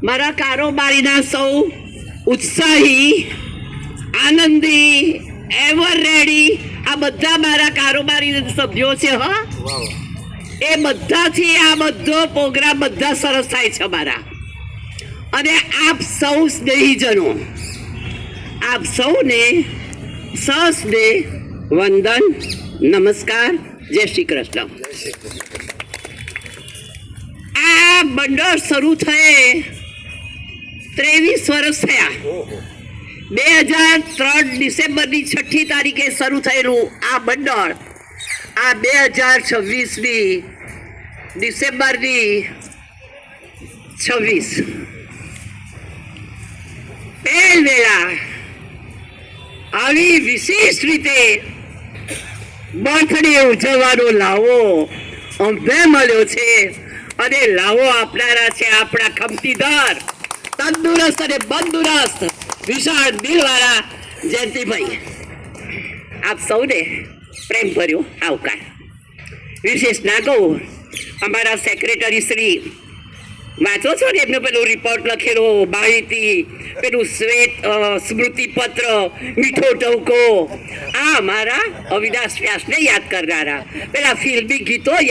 મારા કારોબારીના સૌ ઉત્સાહી, આનંદી, એવર રેડી આ બધા મારા કારોબારી સભ્યો છે. હા, એ બધાથી આ બધો પ્રોગ્રામ બધા સરસ થાય છે મારા. અને આપ સૌ સ્નેહીજનો, આપ સૌને સસ્ને વંદન, નમસ્કાર, જય શ્રી કૃષ્ણ. આ મંડળ શરૂ થયે 23 વર્ષ થયા. 2003 ડિસેમ્બરની 6મી તારીખે શરૂ થયેલું આ મંડળ આ 2026ની ડિસેમ્બરની 26 પહેલવેળા આવી વિશેષ રીતે બર્થડે ઉજવવાનો લાવો અમને મળ્યો છે. અને લાવો આપનારા છે આપણા ખમતીદાર, તંદુરસ્ત અને બંદુરસ્ત વિશાળ દિલવાળા જયંતિભાઈ. આપ સૌને પ્રેમ ભર્યો આવકાર. વિશેષ ના કહું, અમારા સેક્રેટરી શ્રી વાંચો છો ને એમનો પેલો રિપોર્ટ લખેલો, માહિતી, પેલું સ્મૃતિપત્ર, મીઠો ટવકો, આ અમારા અવિનાશ વ્યાસને યાદ કરનારા, પેલા ફિલ્મી ગીતો